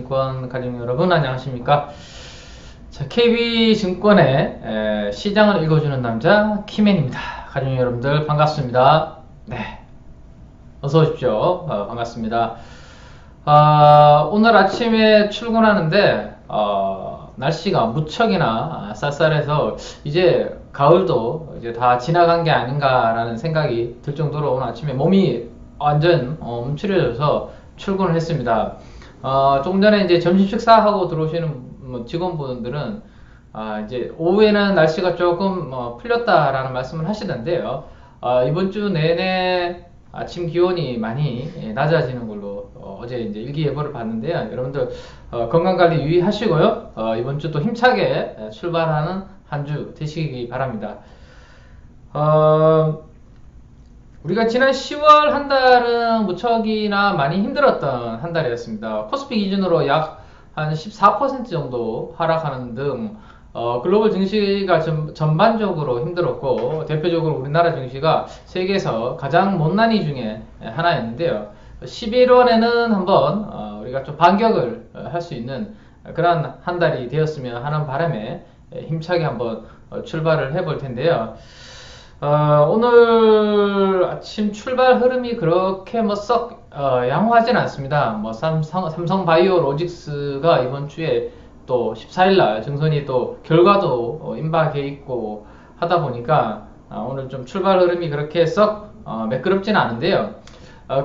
KB증권 가족 여러분 안녕하십니까? 자, KB증권의 시장을 읽어주는 남자 키맨입니다. 가족 여러분들 반갑습니다. 네, 어서 오십시오. 반갑습니다. 오늘 아침에 출근하는데 날씨가 무척이나 쌀쌀해서 이제 가을도 이제 다 지나간 게 아닌가라는 생각이 들 정도로 오늘 아침에 몸이 완전 움츠려져서 출근을 했습니다. 조금 전에 이제 점심 식사하고 들어오시는 직원분들은 이제 오후에는 날씨가 조금 풀렸다라는 말씀을 하시던데요. 이번 주 내내 아침 기온이 많이 낮아지는 걸로 어제 이제 일기예보를 봤는데요. 여러분들 건강관리 유의하시고요. 이번 주 또 힘차게 출발하는 한 주 되시기 바랍니다. 우리가 지난 10월 한 달은 무척이나 많이 힘들었던 한 달이었습니다. 코스피 기준으로 약 한 14% 정도 하락하는 등 글로벌 증시가 전반적으로 힘들었고, 대표적으로 우리나라 증시가 세계에서 가장 못난이 중에 하나였는데요. 11월에는 한번 우리가 좀 반격을 할 수 있는 그런 한 달이 되었으면 하는 바람에 힘차게 한번 출발을 해볼 텐데요. 오늘 아침 출발 흐름이 그렇게 썩 양호하진 않습니다. 삼성바이오 로직스가 이번 주에 또 14일날 증선이 또 결과도 임박해 있고 하다 보니까 오늘 좀 출발 흐름이 그렇게 썩 매끄럽지는 않은데요.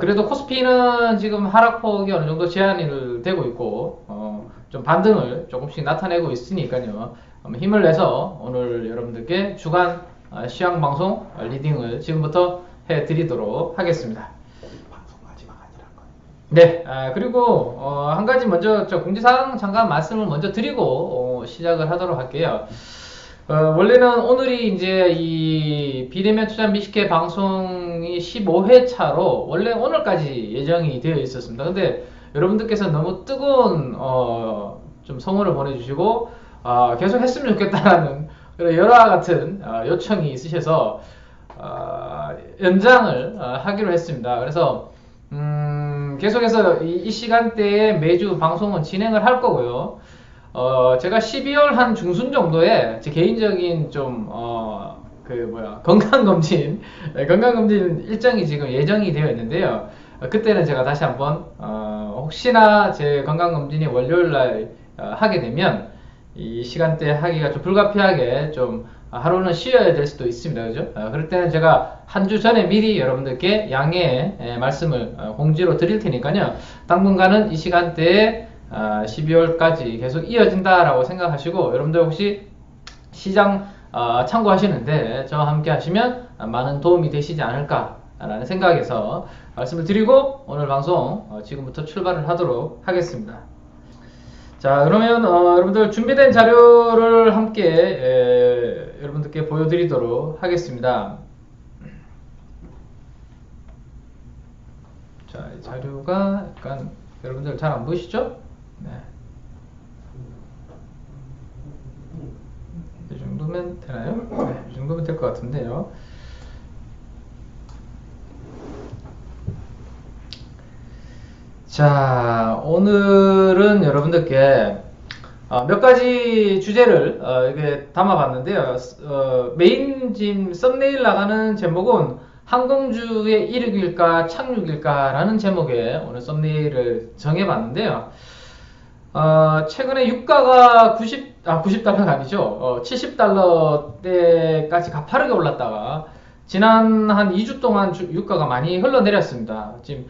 그래도 코스피는 지금 하락폭이 어느 정도 제한이 되고 있고 좀 반등을 조금씩 나타내고 있으니까요. 힘을 내서 오늘 여러분들께 주간 시황 방송 리딩을 지금부터 해드리도록 하겠습니다. 방송 마지막 아니란 거예요. 네, 그리고 한 가지 먼저 공지사항 잠깐 말씀을 먼저 드리고 시작을 하도록 할게요. 원래는 오늘이 이제 이 비대면 투자 미식회 방송이 15회차로 원래 오늘까지 예정이 되어 있었습니다. 근데 여러분들께서 너무 뜨거운 좀 성원을 보내주시고 계속 했으면 좋겠다라는 여러와 같은 요청이 있으셔서 연장을 하기로 했습니다. 그래서 계속해서 이 시간대에 매주 방송은 진행을 할 거고요. 제가 12월 한 중순 정도에 제 개인적인 좀 건강검진 일정이 지금 예정이 되어 있는데요. 그때는 제가 다시 한번 혹시나 제 건강검진이 월요일날 하게 되면 이 시간대에 하기가 좀 불가피하게 좀 하루는 쉬어야 될 수도 있습니다. 그죠? 그럴 때는 제가 한 주 전에 미리 여러분들께 양해의 말씀을 공지로 드릴 테니까요. 당분간은 이 시간대에 12월까지 계속 이어진다라고 생각하시고, 여러분들 혹시 시장 참고하시는데 저와 함께 하시면 많은 도움이 되시지 않을까라는 생각에서 말씀을 드리고 오늘 방송 지금부터 출발을 하도록 하겠습니다. 자, 그러면 여러분들 준비된 자료를 함께 여러분들께 보여드리도록 하겠습니다. 자, 이 자료가 약간 여러분들 잘 안 보이시죠? 네. 이 정도면 되나요? 네, 이 정도면 될 것 같은데요. 자, 오늘은 여러분들께 몇 가지 주제를 이렇게 담아봤는데요. 메인 지금 썸네일 나가는 제목은 항공주의 이륙일까 착륙일까 라는 제목의 오늘 썸네일을 정해봤는데요. 최근에 유가가 90달러가 아니죠. 70달러대까지 가파르게 올랐다가 지난 한 2주 동안 유가가 많이 흘러내렸습니다. 지금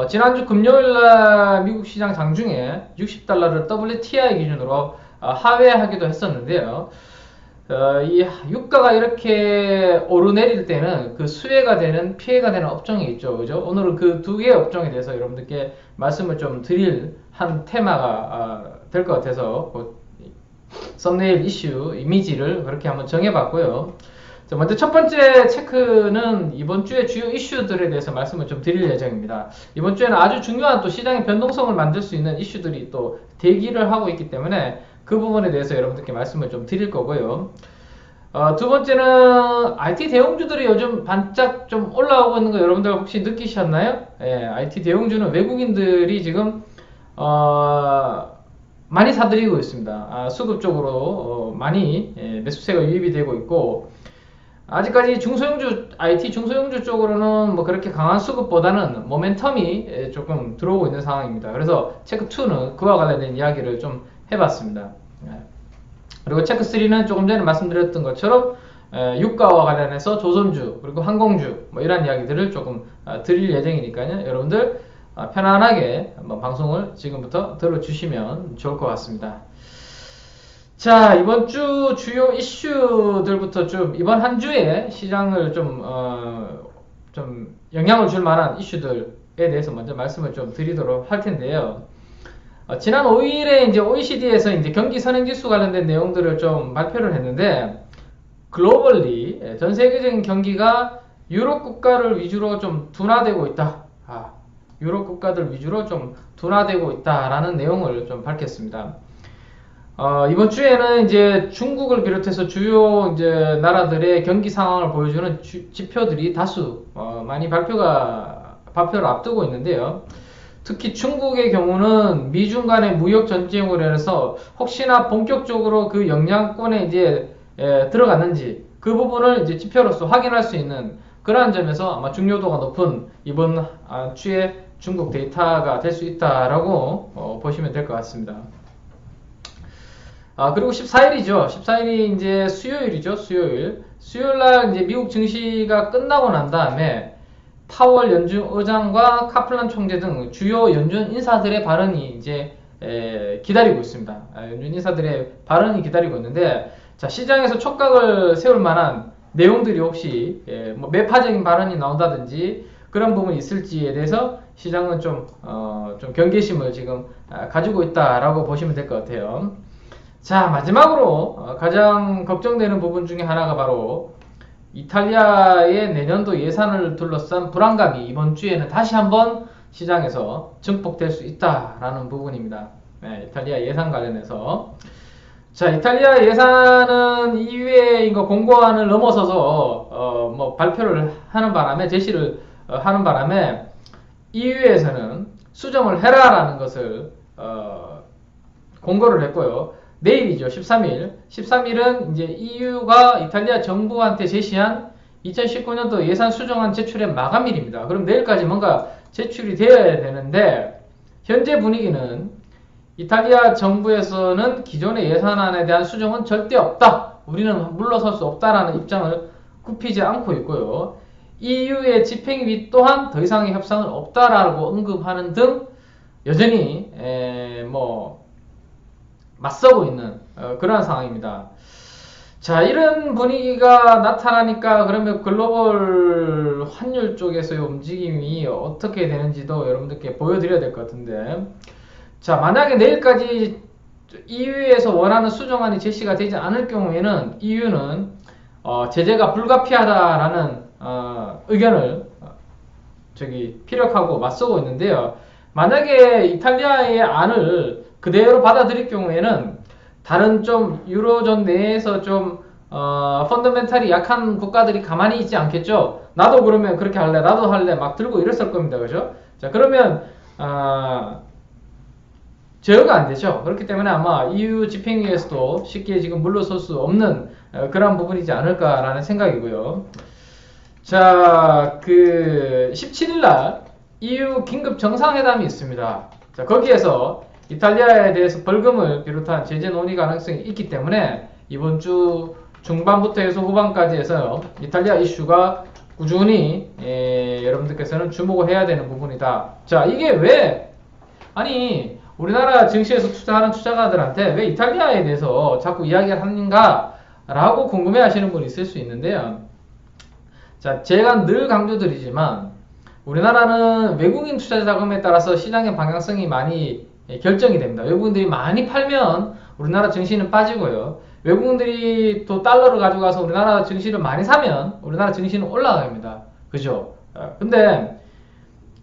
지난주 금요일날 미국 시장 장중에 60달러를 WTI 기준으로 하회하기도 했었는데요. 이 유가가 이렇게 오르내릴 때는 그 수혜가 되는 피해가 되는 업종이 있죠. 그죠? 오늘은 그 두 개의 업종에 대해서 여러분들께 말씀을 좀 드릴 한 테마가 될 것 같아서 썸네일 이슈 이미지를 그렇게 한번 정해봤고요. 자, 먼저 첫 번째 체크는 이번 주의 주요 이슈들에 대해서 말씀을 좀 드릴 예정입니다. 이번 주에는 아주 중요한 또 시장의 변동성을 만들 수 있는 이슈들이 또 대기를 하고 있기 때문에 그 부분에 대해서 여러분들께 말씀을 좀 드릴 거고요. 두 번째는 IT 대형주들이 요즘 반짝 좀 올라오고 있는 거 여러분들 혹시 느끼셨나요? IT 대형주는 외국인들이 지금 많이 사들이고 있습니다. 수급 쪽으로 많이 매수세가 유입이 되고 있고, 아직까지 중소형주, IT 중소형주 쪽으로는 뭐 그렇게 강한 수급보다는 모멘텀이 조금 들어오고 있는 상황입니다. 그래서 체크2는 그와 관련된 이야기를 좀 해봤습니다. 그리고 체크3는 조금 전에 말씀드렸던 것처럼 유가와 관련해서 조선주 그리고 항공주 뭐 이런 이야기들을 조금 드릴 예정이니까요. 여러분들 편안하게 한번 방송을 지금부터 들어주시면 좋을 것 같습니다. 자, 이번 주 주요 이슈들부터 좀 이번 한 주에 시장을 좀 영향을 줄 만한 이슈들에 대해서 먼저 말씀을 좀 드리도록 할 텐데요. 지난 5일에 이제 OECD에서 이제 경기 선행지수 관련된 내용들을 좀 발표를 했는데, 글로벌리 전 세계적인 경기가 유럽 국가를 위주로 좀 둔화되고 있다. 유럽 국가들 위주로 좀 둔화되고 있다라는 내용을 좀 밝혔습니다. 이번 주에는 이제 중국을 비롯해서 주요 이제 나라들의 경기 상황을 보여주는 지표들이 다수 많이 발표를 앞두고 있는데요. 특히 중국의 경우는 미중 간의 무역 전쟁으로 인해서 혹시나 본격적으로 그 영향권에 이제 들어갔는지 그 부분을 이제 지표로서 확인할 수 있는 그러한 점에서 아마 중요도가 높은 이번 주에 중국 데이터가 될 수 있다라고 보시면 될 것 같습니다. 그리고 14일이죠. 14일이 이제 수요일이죠. 수요일날 이제 미국 증시가 끝나고 난 다음에 파월 연준 의장과 카플란 총재 등 주요 연준 인사들의 발언이 이제 기다리고 있습니다. 연준 인사들의 발언이 기다리고 있는데, 자, 시장에서 촉각을 세울 만한 내용들이 혹시 뭐 매파적인 발언이 나온다든지 그런 부분이 있을지에 대해서 시장은 좀 경계심을 지금 가지고 있다라고 보시면 될 것 같아요. 자, 마지막으로 가장 걱정되는 부분 중에 하나가 바로 이탈리아의 내년도 예산을 둘러싼 불안감이 이번 주에는 다시 한번 시장에서 증폭될 수 있다라는 부분입니다. 이탈리아 예산 관련해서. 자, 이탈리아 예산은 EU의 공고안을 넘어서서 뭐 발표를 하는 바람에, 제시를 하는 바람에 EU에서는 수정을 해라라는 것을 공고를 했고요. 내일이죠. 13일은 이제 EU가 이탈리아 정부한테 제시한 2019년도 예산 수정안 제출의 마감일입니다. 그럼 내일까지 뭔가 제출이 되어야 되는데, 현재 분위기는 이탈리아 정부에서는 기존의 예산안에 대한 수정은 절대 없다. 우리는 물러설 수 없다라는 입장을 굽히지 않고 있고요. EU의 집행위 또한 더 이상의 협상은 없다라고 언급하는 등 여전히 맞서고 있는 그러한 상황입니다. 자, 이런 분위기가 나타나니까 그러면 글로벌 환율 쪽에서의 움직임이 어떻게 되는지도 여러분들께 보여드려야 될 것 같은데, 자, 만약에 내일까지 EU에서 원하는 수정안이 제시가 되지 않을 경우에는 EU는 제재가 불가피하다라는 의견을 피력하고 맞서고 있는데요. 만약에 이탈리아의 안을 그대로 받아들일 경우에는 다른 좀 유로존 내에서 좀 펀더멘탈이 약한 국가들이 가만히 있지 않겠죠. 나도 그러면 그렇게 할래, 나도 할래 막 들고 이랬을 겁니다. 그죠? 자, 그러면 제어가 안 되죠. 그렇기 때문에 아마 EU 집행위에서도 쉽게 지금 물러설 수 없는 그런 부분이지 않을까라는 생각이고요. 자, 17일날 EU 긴급 정상회담이 있습니다. 자, 거기에서 이탈리아에 대해서 벌금을 비롯한 제재 논의 가능성이 있기 때문에 이번 주 중반부터 해서 후반까지 해서 이탈리아 이슈가 꾸준히 여러분들께서는 주목을 해야 되는 부분이다. 자, 이게 왜, 아니 우리나라 증시에서 투자하는 투자가들한테 왜 이탈리아에 대해서 자꾸 이야기를 하는가 라고 궁금해 하시는 분이 있을 수 있는데요. 자, 제가 늘 강조드리지만 우리나라는 외국인 투자 자금에 따라서 시장의 방향성이 많이 결정이 됩니다. 외국인들이 많이 팔면 우리나라 증시는 빠지고요. 외국인들이 또 달러를 가져가서 우리나라 증시를 많이 사면 우리나라 증시는 올라갑니다. 그죠? 근데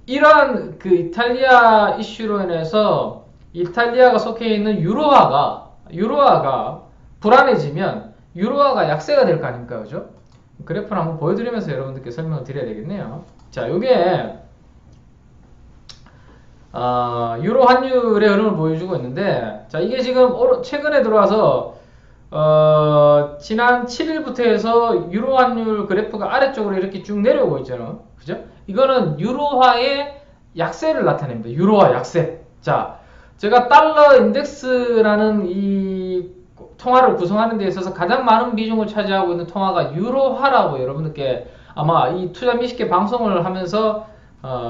이러한 이탈리아 이슈로 인해서 이탈리아가 속해 있는 유로화가 불안해지면 유로화가 약세가 될 거 아닙니까? 그죠? 그래프를 한번 보여드리면서 여러분들께 설명을 드려야 되겠네요. 자, 요게 유로 환율의 흐름을 보여주고 있는데, 자, 이게 지금 최근에 들어와서 지난 7일부터 해서 유로 환율 그래프가 아래쪽으로 이렇게 쭉 내려오고 있잖아요. 그죠? 이거는 유로화의 약세를 나타냅니다. 유로화 약세. 자, 제가 달러 인덱스라는 이 통화를 구성하는 데 있어서 가장 많은 비중을 차지하고 있는 통화가 유로화라고 여러분들께 아마 이 투자 미식회 방송을 하면서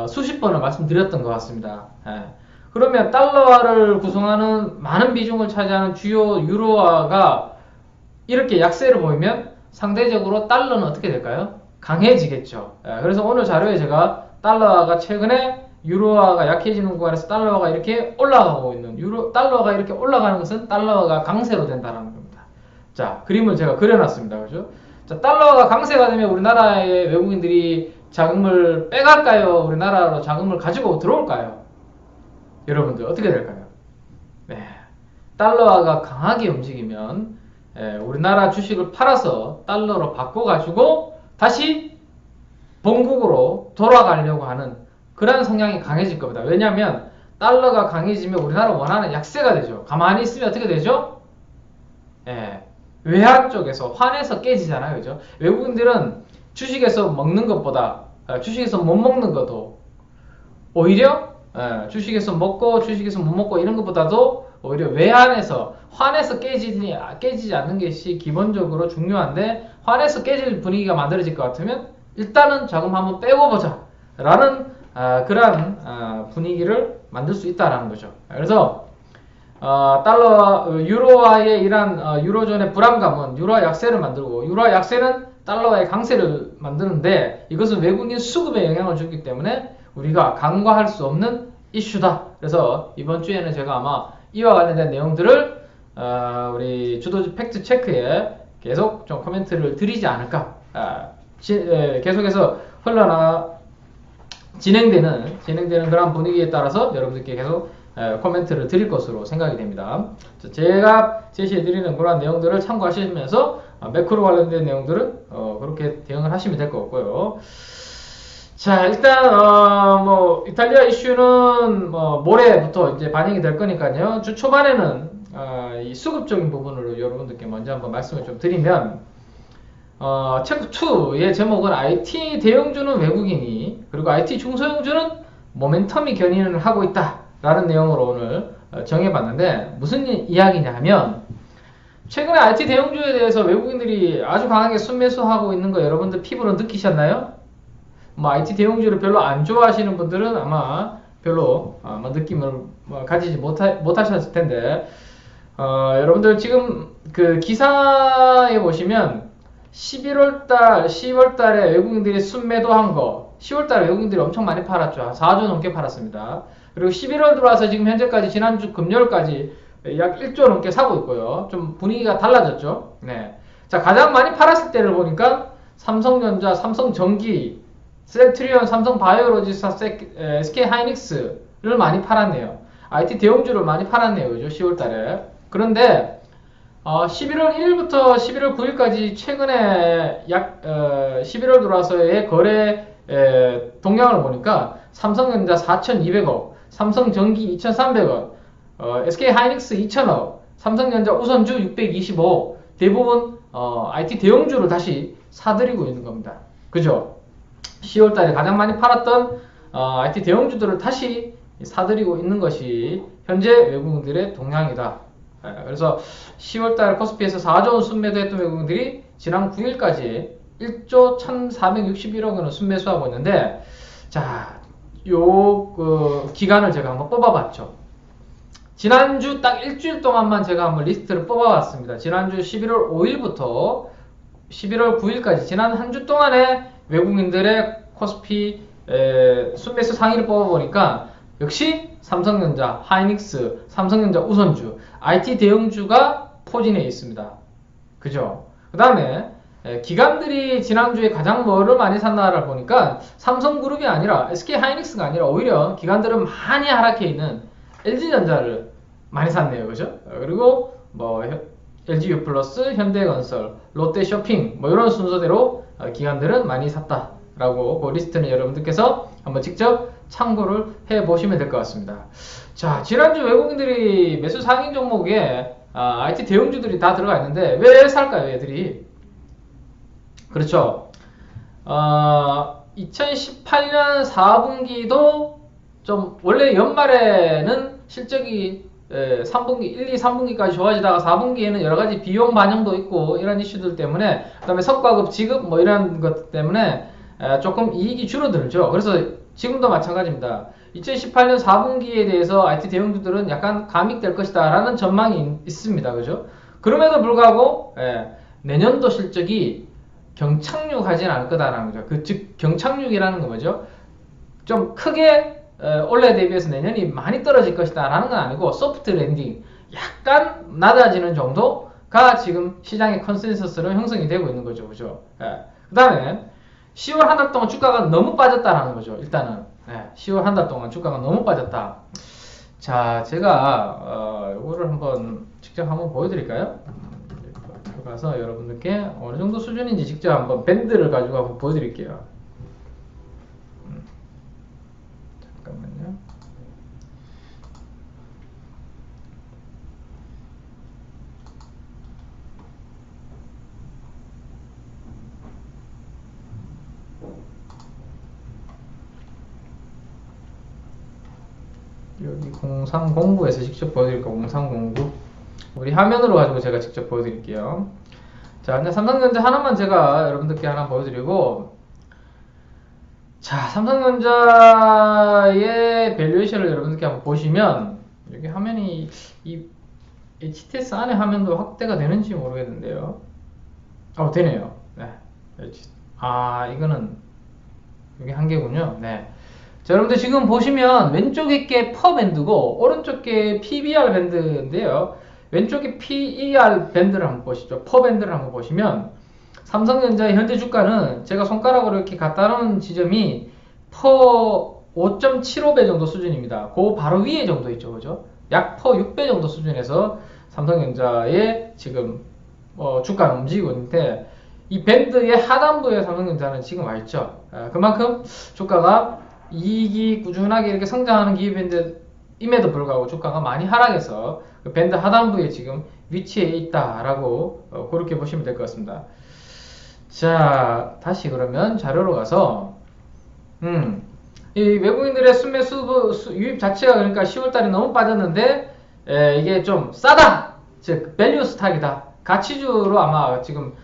수십 번을 말씀드렸던 것 같습니다. 예. 그러면 달러화를 구성하는 많은 비중을 차지하는 주요 유로화가 이렇게 약세를 보이면 상대적으로 달러는 어떻게 될까요? 강해지겠죠. 예. 그래서 오늘 자료에 제가 달러화가 최근에 유로화가 약해지는 구간에서 달러화가 이렇게 올라가고 있는 달러화가 이렇게 올라가는 것은 달러화가 강세로 된다는 겁니다. 자, 그림을 제가 그려놨습니다. 그죠? 자, 달러화가 강세가 되면 우리나라의 외국인들이 자금을 빼갈까요? 우리나라로 자금을 가지고 들어올까요? 여러분들 어떻게 될까요? 네, 달러화가 강하게 움직이면 우리나라 주식을 팔아서 달러로 바꿔가지고 다시 본국으로 돌아가려고 하는 그런 성향이 강해질 겁니다. 왜냐하면 달러가 강해지면 우리나라 원화는 약세가 되죠. 가만히 있으면 어떻게 되죠? 외환 쪽에서 환에서 깨지잖아요. 그죠? 외국인들은 주식에서 먹는 것보다 주식에서 못 먹는 것도 오히려 주식에서 먹고 주식에서 못 먹고 이런 것보다도 오히려 외환에서 환에서 깨지지 않는 것이 기본적으로 중요한데, 환에서 깨질 분위기가 만들어질 것 같으면 일단은 자금 한번 빼고 보자 라는 그러한 분위기를 만들 수 있다는 거죠. 그래서 유로화의 이러한 유로존의 불안감은 유로화 약세를 만들고, 유로화 약세는 달러화의 강세를 만드는데, 이것은 외국인 수급에 영향을 주기 때문에 우리가 간과할 수 없는 이슈다. 그래서 이번 주에는 제가 아마 이와 관련된 내용들을 우리 주도주 팩트 체크에 계속 좀 코멘트를 드리지 않을까. 계속해서 진행되는 그런 분위기에 따라서 여러분들께 계속 코멘트를 드릴 것으로 생각이 됩니다. 제가 제시해드리는 그런 내용들을 참고하시면서 매크로 관련된 내용들은 그렇게 대응을 하시면 될 것 같고요. 자, 일단 이탈리아 이슈는 모레부터 이제 반영이 될 거니까요. 주 초반에는 이 수급적인 부분으로 여러분들께 먼저 한번 말씀을 좀 드리면, 챕터 2의 제목은 IT 대형주는 외국인이, 그리고 IT 중소형주는 모멘텀이 견인을 하고 있다 라는 내용으로 오늘 정해봤는데, 무슨 이야기냐 하면, 최근에 IT 대형주에 대해서 외국인들이 아주 강하게 순매수하고 있는 거 여러분들 피부로 느끼셨나요? IT 대형주를 별로 안 좋아하시는 분들은 아마 별로 느낌을 가지지 못하셨을 텐데, 여러분들 지금 그 기사에 보시면 10월달에 외국인들이 순매도한 거, 10월달에 외국인들이 엄청 많이 팔았죠. 4조 넘게 팔았습니다. 그리고 11월 들어와서 지금 현재까지 지난주 금요일까지 약 1조 넘게 사고 있고요. 좀 분위기가 달라졌죠. 네. 자, 가장 많이 팔았을 때를 보니까 삼성전자, 삼성전기, 셀트리온, 삼성바이오로지스, SK하이닉스를 많이 팔았네요. IT 대형주를 많이 팔았네요. 그죠? 10월달에. 그런데 11월 1일부터 11월 9일까지 최근에 11월 들어와서의 거래 동향을 보니까 삼성전자 4,200억, 삼성전기 2,300억, SK하이닉스 2,000억, 삼성전자 우선주 625억, 대부분 IT 대형주를 다시 사들이고 있는 겁니다. 그죠? 10월달에 가장 많이 팔았던 IT 대형주들을 다시 사들이고 있는 것이 현재 외국인들의 동향이다. 그래서 10월달 코스피에서 4조 원 순매도했던 외국인들이 지난 9일까지 1조 1,461억 원을 순매수하고 있는데, 자, 기간을 제가 한번 뽑아봤죠. 지난주 딱 일주일 동안만 제가 한번 리스트를 뽑아봤습니다. 지난주 11월 5일부터 11월 9일까지 지난 한 주 동안의 외국인들의 코스피 순매수 상위를 뽑아보니까 역시 삼성전자, 하이닉스, 삼성전자 우선주, IT 대형주가 포진해 있습니다. 그죠? 그 다음에 기관들이 지난주에 가장 뭐를 많이 샀나를 보니까 삼성그룹이 아니라 SK하이닉스가 아니라 오히려 기관들은 많이 하락해 있는 LG전자를 많이 샀네요. 그죠? 그리고 LG유플러스, 현대건설, 롯데쇼핑 이런 순서대로 기관들은 많이 샀다 라고 그 리스트는 여러분들께서 한번 직접 참고를 해 보시면 될 것 같습니다. 자, 지난주 외국인들이 매수 상인 종목에 IT 대형주들이 다 들어가 있는데 왜 살까요, 얘들이? 그렇죠. 2018년 4분기도 좀 원래 연말에는 실적이 3분기, 1, 2, 3분기까지 좋아지다가 4분기에는 여러 가지 비용 반영도 있고 이런 이슈들 때문에 그다음에 성과급 지급 뭐 이런 것 때문에 조금 이익이 줄어들죠. 그래서 지금도 마찬가지입니다. 2018년 4분기에 대해서 IT 대형주들은 약간 감익될 것이다 라는 전망이 있습니다. 그죠? 그럼에도 불구하고 내년도 실적이 경착륙하진 않을 거다라는 거죠. 즉 경착륙이라는 건 뭐죠? 좀 크게 올해 대비해서 내년이 많이 떨어질 것이다 라는 건 아니고 소프트 랜딩, 약간 낮아지는 정도가 지금 시장의 컨센서스로 형성이 되고 있는 거죠. 그죠? 그 다음에 10월 한 달 동안 주가가 너무 빠졌다라는 거죠. 일단은 10월 한 달 동안 주가가 너무 빠졌다. 자, 제가 이거를 한번 직접 한번 보여드릴까요? 들어가서 여러분들께 어느 정도 수준인지 직접 한번 밴드를 가지고 한번 보여드릴게요. 잠깐만요. 여기 0309에서 직접 보여드릴까? 0309 우리 화면으로 가지고 제가 직접 보여드릴게요. 자, 이제 삼성전자 하나만 제가 여러분들께 하나 보여드리고, 자, 삼성전자의 밸류에이션을 여러분들께 한번 보시면 여기 화면이 이 HTS 안에 화면도 확대가 되는지 모르겠는데요. 되네요. 네. 이거는 여기 한 개군요. 네. 자, 여러분들 지금 보시면 왼쪽에 게 퍼 밴드고 오른쪽 게 PBR 밴드인데요. 왼쪽에 PER 밴드를 한번 보시죠. 퍼 밴드를 한번 보시면 삼성전자의 현재 주가는 제가 손가락으로 이렇게 갖다 놓은 지점이 퍼 5.75배 정도 수준입니다. 그 바로 위에 정도 있죠. 그죠? 약 퍼 6배 정도 수준에서 삼성전자의 지금 주가는 움직이고 있는데 이 밴드의 하단부에 삼성전자는 지금 와 있죠. 그만큼 주가가 이익이 꾸준하게 이렇게 성장하는 기업인데임에도 불구하고 주가가 많이 하락해서 그 밴드 하단부에 지금 위치해 있다라고 그렇게 보시면 될 것 같습니다. 자, 다시 그러면 자료로 가서 이 외국인들의 순매수 유입 자체가 그러니까 10월달에 너무 빠졌는데 이게 좀 싸다, 즉 밸류 스탁이다, 가치주로 아마 지금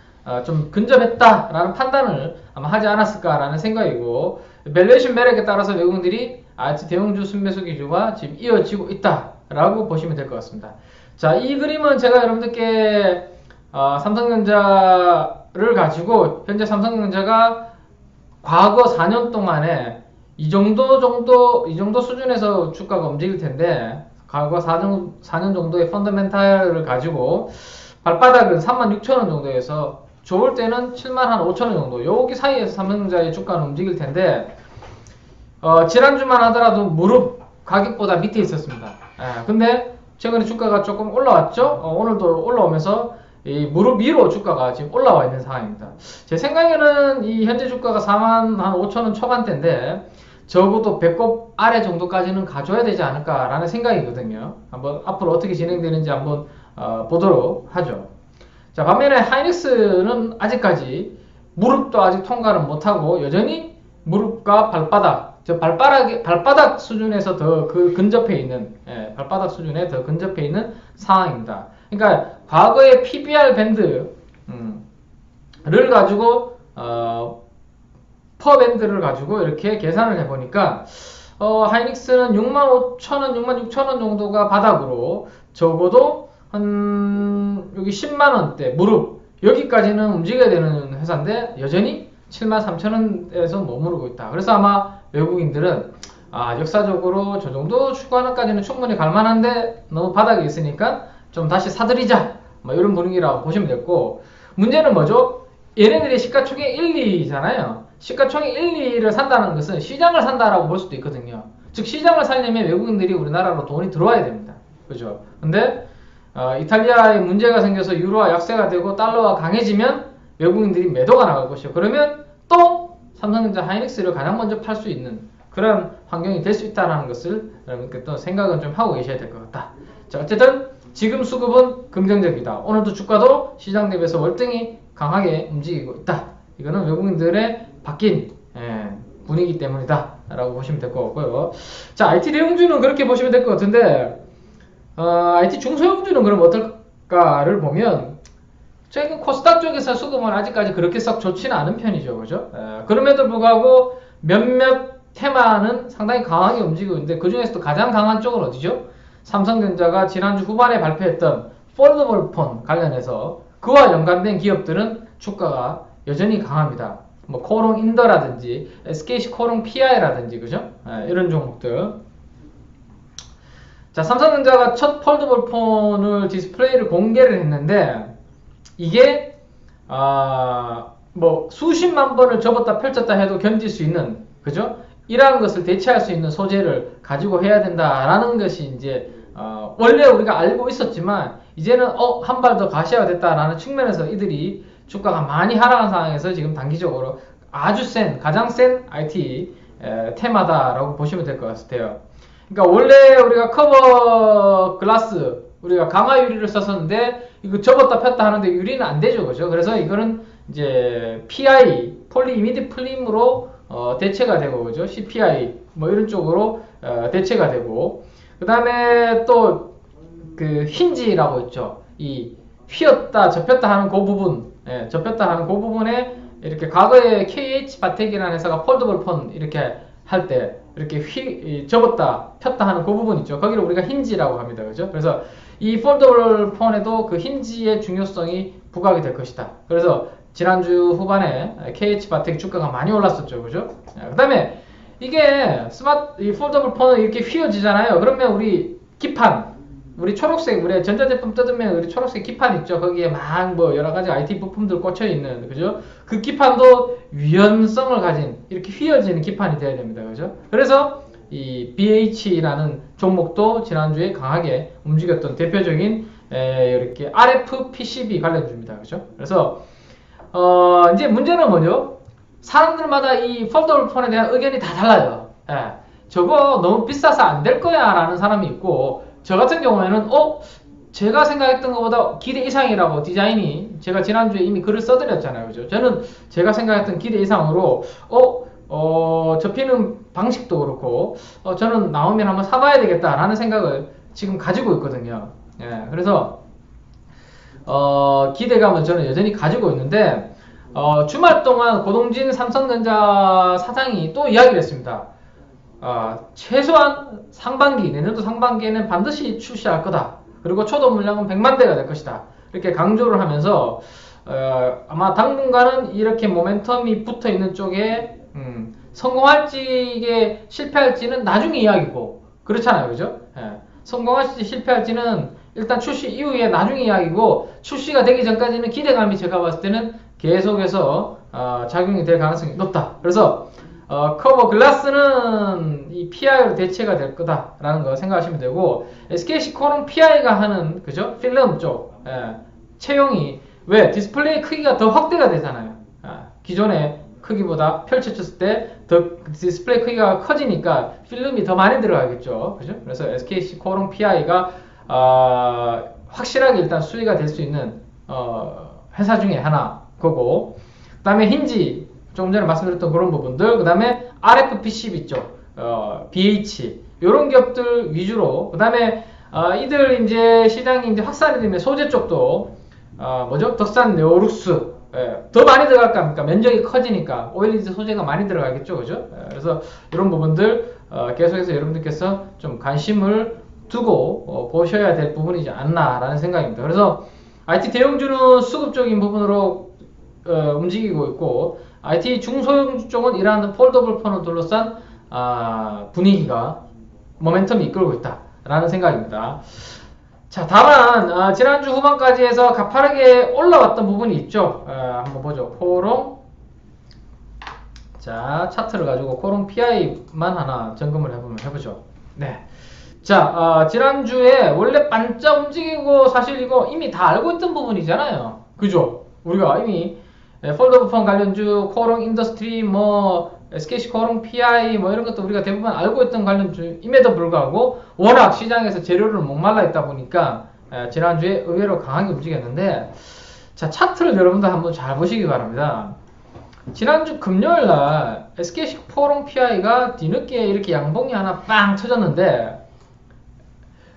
좀 근접했다라는 판단을 아마 하지 않았을까라는 생각이고, 밸류에이션 매력에 따라서 외국인들이 IT 대형주 순매수 기조가 지금 이어지고 있다라고 보시면 될 것 같습니다. 자, 이 그림은 제가 여러분들께 삼성전자를 가지고 현재 삼성전자가 과거 4년 동안에 이 정도 수준에서 주가가 움직일 텐데, 과거 4년 정도의 펀더멘탈을 가지고 발바닥은 36,000원 정도에서 좋을 때는 75,000원 정도, 여기 사이에서 삼성전자의 주가는 움직일 텐데, 지난주만 하더라도 무릎 가격보다 밑에 있었습니다. 근데 최근에 주가가 조금 올라왔죠. 오늘도 올라오면서 이 무릎 위로 주가가 지금 올라와 있는 상황입니다. 제 생각에는 이 현재 주가가 45,000원 초반대인데 적어도 배꼽 아래 정도까지는 가져야 되지 않을까라는 생각이거든요. 한번 앞으로 어떻게 진행되는지 한번 보도록 하죠. 자, 반면에 하이닉스는 아직까지 무릎도 아직 통과를 못하고 여전히 무릎과 발바닥, 발바닥 수준에서 더 근접해 있는, 발바닥 수준에 더 근접해 있는 상황입니다. 그러니까 과거의 PBR 밴드를 가지고 퍼 밴드를 가지고 이렇게 계산을 해보니까 하이닉스는 65,000원, 66,000원 정도가 바닥으로 적어도 한 여기 10만원대 무릎 여기까지는 움직여야 되는 회사인데 여전히 73,000원에서 머무르고 있다. 그래서 아마 외국인들은 역사적으로 저 정도 추가하는까지는 충분히 갈만한데 너무 바닥에 있으니까 좀 다시 사들이자, 뭐 이런 분위기라고 보시면 됐고, 문제는 뭐죠? 얘네들이 시가총액 1, 2잖아요. 시가총액 1, 2를 산다는 것은 시장을 산다라고 볼 수도 있거든요. 즉 시장을 살려면 외국인들이 우리나라로 돈이 들어와야 됩니다. 그죠? 근데 이탈리아에 문제가 생겨서 유로화 약세가 되고 달러가 강해지면 외국인들이 매도가 나갈 것이요. 그러면 또 삼성전자 하이닉스를 가장 먼저 팔 수 있는 그런 환경이 될 수 있다는 것을 여러분께 또 생각은 좀 하고 계셔야 될 것 같다. 자, 어쨌든 지금 수급은 긍정적이다. 오늘도 주가도 시장 대비해서 월등히 강하게 움직이고 있다. 이거는 외국인들의 바뀐 분위기 때문이다 라고 보시면 될 것 같고요. 자, IT 대형주는 그렇게 보시면 될 것 같은데 IT 중소형주는 그럼 어떨까를 보면 최근 코스닥 쪽에서 수급은 아직까지 그렇게 썩 좋지는 않은 편이죠. 그죠? 그럼에도 불구하고 몇몇 테마는 상당히 강하게 움직이고 있는데 그 중에서도 가장 강한 쪽은 어디죠? 삼성전자가 지난주 후반에 발표했던 폴더블 폰 관련해서 그와 연관된 기업들은 주가가 여전히 강합니다. 뭐 코롱 인더라든지 SKC 코롱 PI라든지 그죠? 이런 종목들. 자, 삼성전자가 첫 폴더블 폰을 디스플레이를 공개를 했는데 이게 뭐 수십만 번을 접었다 펼쳤다 해도 견딜 수 있는 그죠? 이러한 것을 대체할 수 있는 소재를 가지고 해야 된다라는 것이 이제 원래 우리가 알고 있었지만 이제는 한 발 더 가시화가 됐다라는 측면에서 이들이 주가가 많이 하락한 상황에서 지금 단기적으로 아주 가장 센 IT 테마다라고 보시면 될 것 같아요. 그러니까 원래 우리가 커버 글라스 우리가 강화 유리를 썼었는데 이거 접었다 폈다 하는데 유리는 안 되죠, 그죠? 그래서 이거는 이제 PI 폴리 이미디 필름으로 대체가 되고 그죠? CPI 뭐 이런 쪽으로 대체가 되고 그 다음에 또 그 힌지라고 있죠. 이 휘었다 접혔다 하는 그 부분 접혔다 하는 그 부분에 이렇게 과거에 KH 바텍이라는 회사가 폴더블 폰 이렇게 할 때 이렇게 접었다 폈다 하는 그 부분 있죠. 거기를 우리가 힌지라고 합니다. 그죠? 그래서 이 폴더블 폰에도 그 힌지의 중요성이 부각이 될 것이다. 그래서 지난주 후반에 KH 바텍 주가가 많이 올랐었죠. 그죠? 그 다음에 이게 이 폴더블 폰은 이렇게 휘어지잖아요. 그러면 우리 기판 우리 초록색, 우리 전자제품 뜯으면 우리 초록색 기판 있죠. 거기에 막 뭐 여러가지 IT 부품들 꽂혀있는, 그죠? 그 기판도 유연성을 가진, 이렇게 휘어지는 기판이 돼야 됩니다. 그죠? 그래서 이 BH라는 종목도 지난주에 강하게 움직였던 대표적인, 이렇게 RF PCB 관련주입니다. 그죠? 그래서, 이제 문제는 뭐죠? 사람들마다 이 폴더블 폰에 대한 의견이 다 달라요. 저거 너무 비싸서 안 될 거야 라는 사람이 있고, 저 같은 경우에는 제가 생각했던 것보다 기대 이상이라고 디자인이 제가 지난주에 이미 글을 써드렸잖아요. 그죠? 저는 제가 생각했던 기대 이상으로 접히는 방식도 그렇고 저는 나오면 한번 사봐야 되겠다라는 생각을 지금 가지고 있거든요. 그래서 기대감을 저는 여전히 가지고 있는데 주말 동안 고동진 삼성전자 사장이 또 이야기를 했습니다. 최소한 내년도 상반기에는 반드시 출시할 거다. 그리고 초도 물량은 100만 대가 될 것이다. 이렇게 강조를 하면서 아마 당분간은 이렇게 모멘텀이 붙어 있는 쪽에 성공할지 이게 실패할지는 나중에 이야기고 그렇잖아요. 그죠? 성공할지 실패할지는 일단 출시 이후에 나중에 이야기고 출시가 되기 전까지는 기대감이 제가 봤을 때는 계속해서 작용이 될 가능성이 높다. 그래서 커버 글라스는 이 PI로 대체가 될 거다라는 거 생각하시면 되고 SKC 코롱 PI가 하는 그죠? 필름 쪽 채용이 왜 디스플레이 크기가 더 확대가 되잖아요. 기존의 크기보다 펼쳐졌을 때 더 디스플레이 크기가 커지니까 필름이 더 많이 들어가겠죠. 그죠? 그래서 SKC 코롱 PI가 확실하게 일단 수위가 될 수 있는 회사 중에 하나 거고 그 다음에 힌지 조금 전에 말씀드렸던 그런 부분들, 그 다음에 RF PCB 쪽, BH, 요런 기업들 위주로, 그 다음에, 이들 이제 시장이 이제 확산이 되면 소재 쪽도, 덕산 네오룩스, 더 많이 들어갈까 합니까? 면적이 커지니까, OLED 소재가 많이 들어가겠죠, 그죠? 그래서 이런 부분들, 계속해서 여러분들께서 좀 관심을 두고, 보셔야 될 부분이지 않나라는 생각입니다. 그래서 IT 대형주는 수급적인 부분으로, 움직이고 있고, IT 중소형주 쪽은 이러한 폴더블 폰을 둘러싼 분위기가 모멘텀이 이끌고 있다라는 생각입니다. 자, 다만 지난주 후반까지 해서 가파르게 올라왔던 부분이 있죠. 한번 보죠. 코롱 자 차트를 가지고 코롱 PI만 하나 점검을 해보죠. 네. 자, 지난주에 원래 반짝 움직이고 사실 이거 이미 다 알고 있던 부분이잖아요. 그죠? 우리가 이미 폴더블 폰 관련주, 코오롱 인더스트리, 뭐 SKC 코오롱 PI 뭐 이런 것도 우리가 대부분 알고 있던 관련주임에도 불구하고 워낙 시장에서 재료를 목말라 있다 보니까 지난주에 의외로 강하게 움직였는데, 자, 차트를 여러분들 한번 잘 보시기 바랍니다. 지난주 금요일날 SKC 코오롱 PI가 뒤늦게 이렇게 양봉이 하나 빵 터졌는데,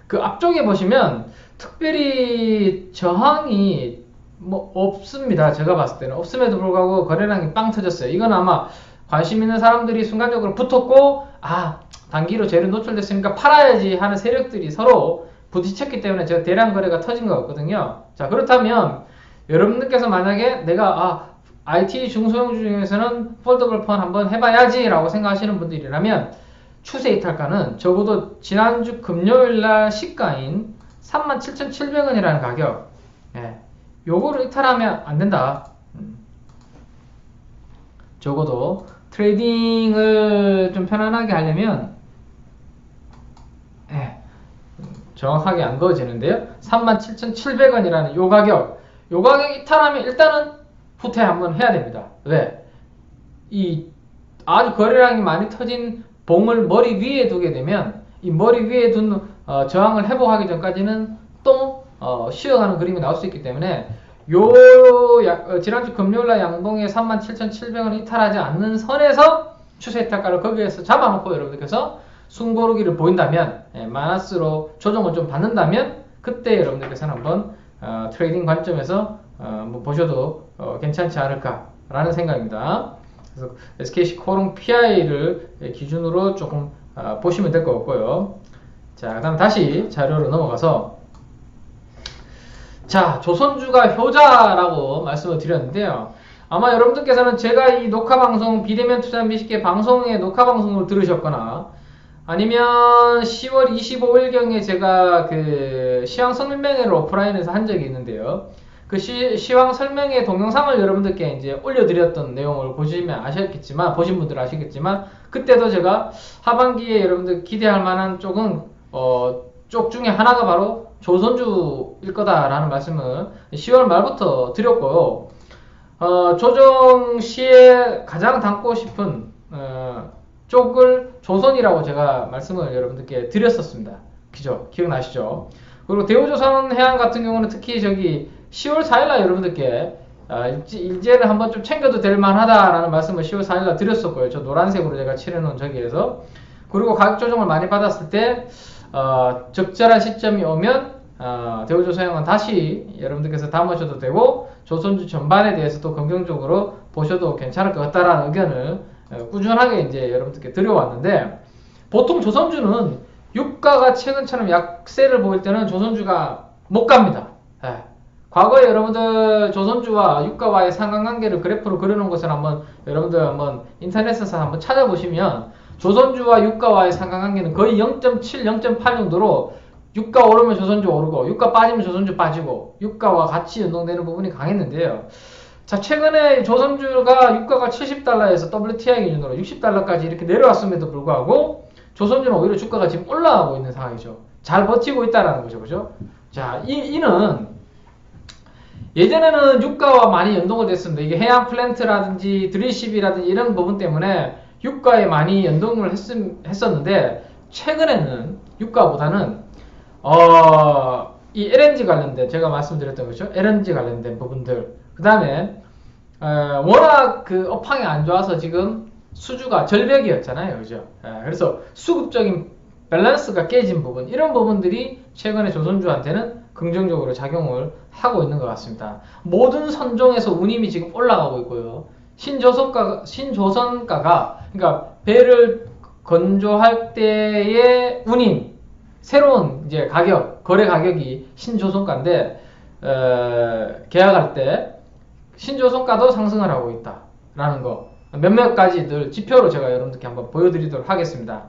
그 앞쪽에 보시면 특별히 저항이 뭐 없습니다. 제가 봤을 때는 없음에도 불구하고 거래량이 빵 터졌어요. 이건 아마 관심 있는 사람들이 순간적으로 붙었고, 단기로 재료 노출됐으니까 팔아야지 하는 세력들이 서로 부딪혔기 때문에 제가 대량 거래가 터진 것 같거든요. 자, 그렇다면 여러분들께서 만약에 내가 IT 중소형주 중에서는 폴더블 폰 한번 해봐야지 라고 생각하시는 분들이라면 추세 이탈가는 적어도 지난주 금요일날 시가인 37,700원이라는 가격, 요거를 이탈하면 안 된다. 적어도 트레이딩을 좀 편안하게 하려면 정확하게 안 그어지는데요. 37,700원이라는 요 가격 이탈하면 일단은 후퇴 한번 해야 됩니다. 왜? 이 아주 거래량이 많이 터진 봉을 머리 위에 두게 되면 이 머리 위에 둔 저항을 회복하기 전까지는 또 쉬어가는 그림이 나올 수 있기 때문에 지난주 금요일날 양봉에 37,700원 이탈하지 않는 선에서 추세 이탈가를 거기에서 잡아놓고 여러분들께서 숨고르기를 보인다면, 마이너스로 조정을 좀 받는다면 그때 여러분들께서는 한번 트레이딩 관점에서 한번 보셔도 괜찮지 않을까라는 생각입니다. 그래서 SKC 코오롱 PI를 기준으로 조금 보시면 될 것 같고요. 자, 그 다음 다시 자료로 넘어가서, 자, 조선주가 효자라고 말씀을 드렸는데요. 아마 여러분들께서는 제가 이 녹화방송 비대면 투자 미식계 방송의 녹화방송을 들으셨거나 아니면 10월 25일경에 제가 그 시황 설명회를 오프라인에서 한 적이 있는데요. 그 시황 설명회 동영상을 여러분들께 이제 올려드렸던 내용을 보신 분들 아시겠지만, 그때도 제가 하반기에 여러분들 기대할 만한 쪽은, 쪽 중에 하나가 바로 조선주일 거다라는 말씀을 10월 말부터 드렸고요. 조정 시에 가장 담고 싶은, 쪽을 조선이라고 제가 말씀을 여러분들께 드렸었습니다. 그죠? 기억나시죠? 그리고 대우조선해양 같은 경우는 특히 10월 4일날 여러분들께 일제를 한번 좀 챙겨도 될 만하다라는 말씀을 10월 4일날 드렸었고요. 저 노란색으로 제가 칠해놓은 저기에서. 그리고 가격 조정을 많이 받았을 때 적절한 시점이 오면 대우조선해양은 다시 여러분들께서 담으셔도 되고, 조선주 전반에 대해서도 긍정적으로 보셔도 괜찮을 것 같다라는 의견을 꾸준하게 이제 여러분들께 드려왔는데, 보통 조선주는 유가가 최근처럼 약세를 보일 때는 조선주가 못 갑니다. 과거에 여러분들 조선주와 유가와의 상관관계를 그래프로 그려놓은 것을 여러분들 한번 인터넷에서 한번 찾아보시면, 조선주와 유가와의 상관관계는 거의 0.7, 0.8 정도로 유가 오르면 조선주 오르고 유가 빠지면 조선주 빠지고 유가와 같이 연동되는 부분이 강했는데요. 자, 최근에 조선주가 유가가 70달러에서 WTI 기준으로 60달러까지 이렇게 내려왔음에도 불구하고 조선주는 오히려 주가가 지금 올라가고 있는 상황이죠. 잘 버티고 있다라는 거죠. 그죠? 자, 이는 예전에는 유가와 많이 연동을 됐습니다. 이게 해양 플랜트라든지 드릴십이라든지 이런 부분 때문에 유가에 많이 연동을 했었는데, 최근에는 유가보다는 이 LNG 관련된, 제가 말씀드렸던 거죠. LNG 관련된 부분들, 그 다음에 워낙 그 업황이 안 좋아서 지금 수주가 절벽이었잖아요. 그죠? 그래서 수급적인 밸런스가 깨진 부분, 이런 부분들이 최근에 조선주한테는 긍정적으로 작용을 하고 있는 것 같습니다. 모든 선종에서 운임이 지금 올라가고 있고요. 신조선가가, 그러니까 배를 건조할 때의 운임, 새로운 이제 가격, 거래 가격이 신조선가인데, 계약할 때 신조선가도 상승을 하고 있다라는 거, 몇몇 가지들 지표로 제가 여러분들께 한번 보여드리도록 하겠습니다.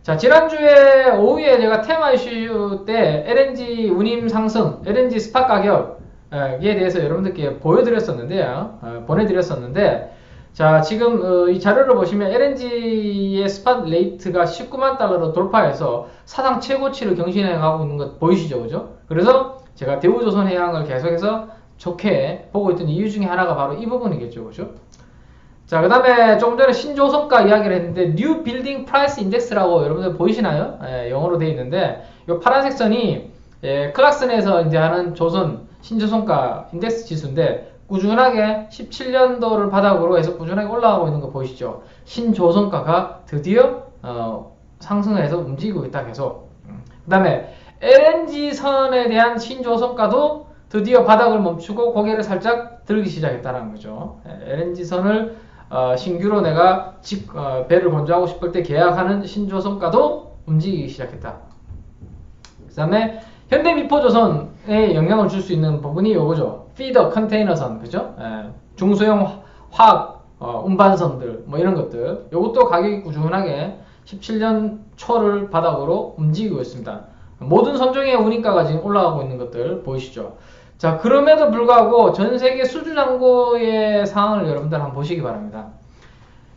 자, 지난주에 오후에 제가 테마 이슈 때 LNG 운임 상승, LNG 스팟 가격에 대해서 여러분들께 보내드렸었는데, 자, 지금 이 자료를 보시면 LNG의 스팟 레이트가 19만 달러로 돌파해서 사상 최고치를 경신해 가고 있는 것 보이시죠? 그죠? 그래서 제가 대우조선해양을 계속해서 좋게 보고 있던 이유 중에 하나가 바로 이 부분이겠죠. 그죠? 자, 그 다음에 조금 전에 신조선가 이야기를 했는데 New Building Price Index라고 여러분들 보이시나요? 예, 영어로 되어 있는데 이 파란색 선이 클락슨에서 이제 하는 조선 신조선가 인덱스 지수인데 꾸준하게 17년도를 바닥으로 해서 꾸준하게 올라가고 있는 거 보이시죠? 신조선가가 드디어 상승을 해서 움직이고 있다 계속. 그 다음에 LNG선에 대한 신조선가도 드디어 바닥을 멈추고 고개를 살짝 들기 시작했다는 거죠. LNG선을 신규로 내가 배를 건조하고 싶을 때 계약하는 신조선가도 움직이기 시작했다. 그 다음에 현대미포조선에 영향을 줄 수 있는 부분이 요거죠. 피더 컨테이너선, 그죠? 중소형 화학 운반선들 뭐 이런 것들, 요것도 가격이 꾸준하게 17년 초를 바닥으로 움직이고 있습니다. 모든 선종의 운임가가 지금 올라가고 있는 것들 보이시죠? 자, 그럼에도 불구하고 전 세계 수주잔고의 상황을 여러분들 한번 보시기 바랍니다.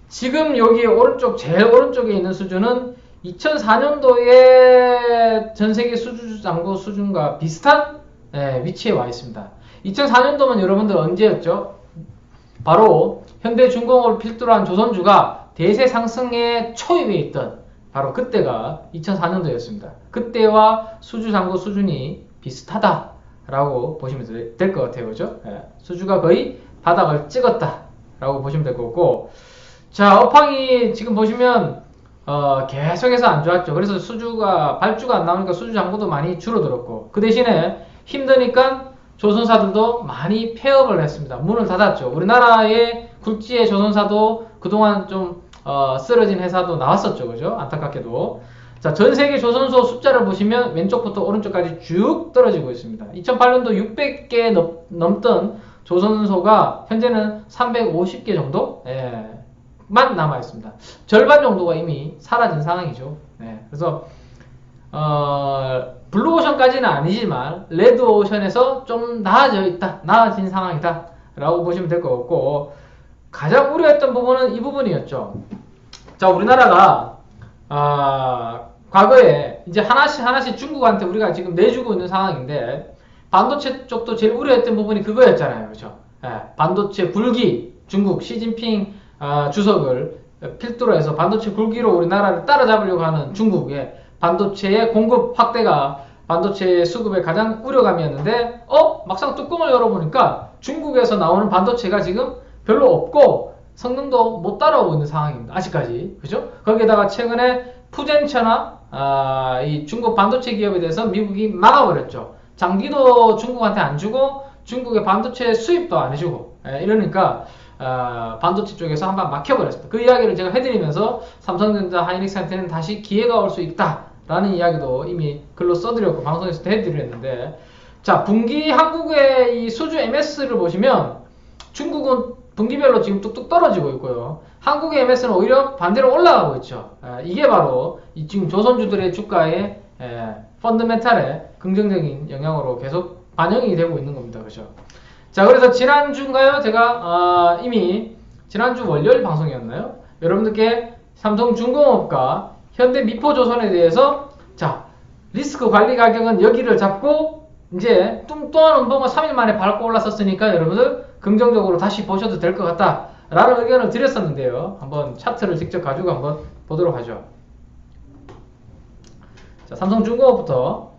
지금 여기 제일 오른쪽에 있는 수준은 2004년도에 전 세계 수주잔고 수준과 비슷한 위치에 와 있습니다. 2004년도면 여러분들 언제였죠? 바로 현대중공업을 필두로 한 조선주가 대세 상승의 초입에 있던 바로 그때가 2004년도였습니다. 그때와 수주잔고 수준이 비슷하다라고 보시면 될 것 같아요. 그죠? 수주가 거의 바닥을 찍었다라고 보시면 될 것 같고, 자, 업황이 지금 보시면 계속해서 안 좋았죠. 그래서 발주가 안 나오니까 수주잔고도 많이 줄어들었고, 그 대신에 힘드니까 조선사들도 많이 폐업을 했습니다. 문을 닫았죠. 우리나라의 굴지의 조선사도 그동안 좀 쓰러진 회사도 나왔었죠. 그죠? 안타깝게도. 자, 전 세계 조선소 숫자를 보시면 왼쪽부터 오른쪽까지 쭉 떨어지고 있습니다. 2008년도 600개 넘던 조선소가 현재는 350개 정도? 만 남아있습니다. 절반 정도가 이미 사라진 상황이죠. 그래서 블루오션까지는 아니지만 레드오션에서 좀 나아진 상황이다 라고 보시면 될 것 같고, 가장 우려했던 부분은 이 부분이었죠. 자, 우리나라가 과거에 이제 하나씩 중국한테 우리가 지금 내주고 있는 상황인데, 반도체 쪽도 제일 우려했던 부분이 그거였잖아요. 그렇죠? 반도체 굴기, 중국 시진핑 주석을 필두로 해서 반도체 굴기로 우리나라를 따라잡으려고 하는 중국의 반도체의 공급 확대가 반도체 수급의 가장 우려감이었는데, 막상 뚜껑을 열어보니까 중국에서 나오는 반도체가 지금 별로 없고 성능도 못 따라오고 있는 상황입니다. 아직까지. 그죠? 거기에다가 최근에 푸젠처나 이 중국 반도체 기업에 대해서 미국이 막아버렸죠. 장비도 중국한테 안 주고 중국의 반도체 수입도 안 해주고, 이러니까 반도체 쪽에서 한번 막혀버렸습니다. 그 이야기를 제가 해드리면서 삼성전자 하이닉스한테는 다시 기회가 올 수 있다라는 이야기도 이미 글로 써드렸고 방송에서도 해드렸는데, 자, 분기 한국의 이 수주 MS를 보시면 중국은 분기별로 지금 뚝뚝 떨어지고 있고요. 한국의 MS는 오히려 반대로 올라가고 있죠. 이게 바로 지금 조선주들의 주가의 펀더멘탈에 긍정적인 영향으로 계속 반영이 되고 있는 겁니다. 그죠? 자, 그래서 지난주인가요? 제가 이미 지난주 월요일 방송이었나요? 여러분들께 삼성중공업과 현대미포조선에 대해서, 자, 리스크 관리 가격은 여기를 잡고 이제 뚱뚱한 음봉을 3일 만에 밟고 올랐었으니까 여러분들 긍정적으로 다시 보셔도 될 것 같다 라는 의견을 드렸었는데요. 한번 차트를 직접 가지고 한번 보도록 하죠. 자, 삼성중공업부터.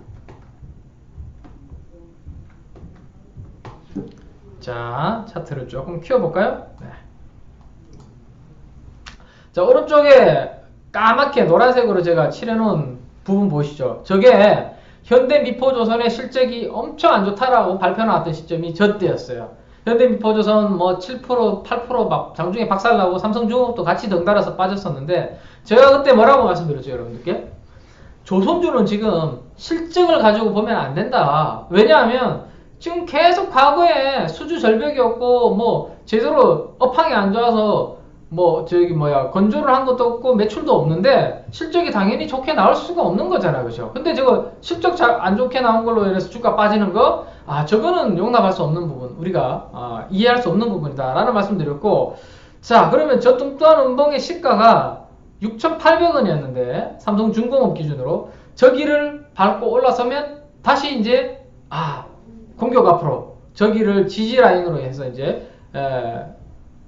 자, 차트를 조금 키워볼까요? 자, 오른쪽에 까맣게 노란색으로 제가 칠해놓은 부분 보이시죠? 저게 현대미포조선의 실적이 엄청 안 좋다라고 발표 나왔던 시점이 저때였어요. 현대미포조선 뭐 7%, 8% 막 장중에 박살나고 삼성중공업도 같이 덩달아서 빠졌었는데, 제가 그때 뭐라고 말씀드렸죠, 여러분들께? 조선주는 지금 실적을 가지고 보면 안 된다. 왜냐하면 지금 계속 과거에 수주 절벽이었고, 뭐 제대로 업황이 안 좋아서 건조를 한 것도 없고 매출도 없는데 실적이 당연히 좋게 나올 수가 없는 거잖아요. 그죠? 근데 저거 실적 잘 안 좋게 나온 걸로 인해서 주가 빠지는 거, 저거는 용납할 수 없는 부분, 우리가 이해할 수 없는 부분이다 라는 말씀 드렸고, 자, 그러면 저 뚱뚱한 음봉의 시가가 6,800원이었는데 삼성중공업 기준으로 저기를 밟고 올라서면 다시 이제 공격 앞으로 저기를 지지 라인으로 해서 이제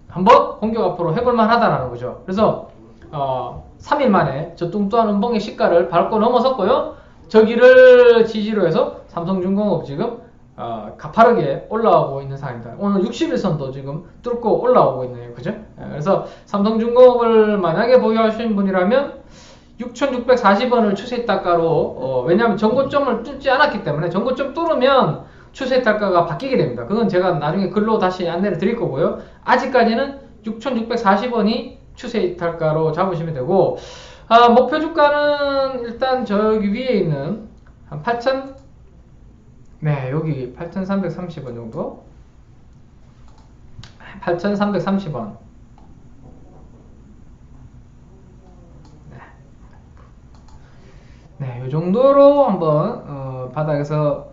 한번 공격 앞으로 해볼 만하다라는 거죠. 그래서 3일 만에 저 뚱뚱한 음봉의 시가를 밟고 넘어섰고요. 저기를 지지로 해서 삼성중공업 지금 가파르게 올라오고 있는 상황입니다. 오늘 60일선도 지금 뚫고 올라오고 있네요. 그죠? 그래서 삼성중공업을 만약에 보유하시는 분이라면 6,640원을 추세단가로 왜냐하면 전고점을 뚫지 않았기 때문에 전고점 뚫으면 추세단가가 바뀌게 됩니다. 그건 제가 나중에 글로 다시 안내를 드릴 거고요. 아직까지는 6,640원이 추세단가로 잡으시면 되고 목표 주가는 일단 저기 위에 있는 한 8,000 네, 여기 8,330원 정도? 8,330원. 네, 이 정도로 한번 바닥에서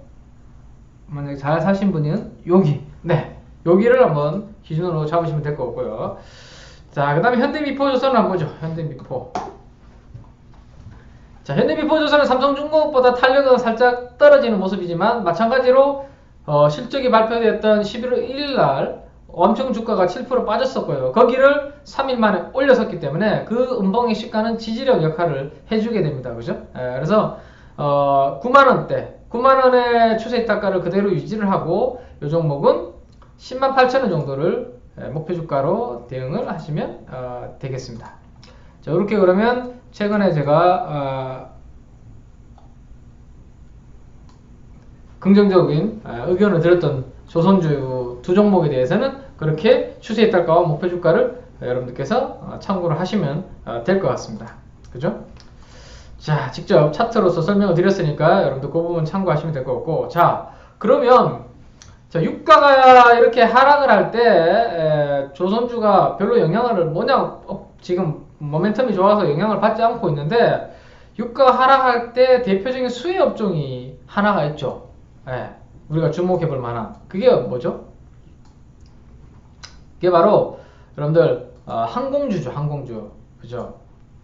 만약에 잘 사신 분은 여기, 네, 여기를 한번 기준으로 잡으시면 될 것 같고요. 자, 그 다음에 현대미포조선을 한번 보죠. 현대미포. 자, 현대미포조선은 삼성중공업보다 탄력은 살짝 떨어지는 모습이지만 마찬가지로 실적이 발표됐던 11월 1일 날 엄청 주가가 7% 빠졌었고요. 거기를 3일 만에 올려섰기 때문에 그 음봉의 시가는 지지력 역할을 해주게 됩니다. 그죠? 그래서 9만원대, 9만원의 추세 단가를 그대로 유지를 하고 이 종목은 10만 8천원 정도를 목표 주가로 대응을 하시면 되겠습니다. 자, 이렇게 그러면 최근에 제가 긍정적인 의견을 드렸던 조선주 두 종목에 대해서는 그렇게 추세 단가와 목표 주가를 여러분들께서 참고를 하시면 될 것 같습니다. 그죠? 자, 직접 차트로서 설명을 드렸으니까 여러분들 그 부분 참고하시면 될 것 같고, 자, 그러면 자, 유가가 이렇게 하락을 할 때 조선주가 별로 영향을 지금 모멘텀이 좋아서 영향을 받지 않고 있는데 유가가 하락할 때 대표적인 수혜 업종이 하나가 있죠. 우리가 주목해 볼 만한 그게 뭐죠? 그게 바로 여러분들 항공주죠. 항공주. 그죠?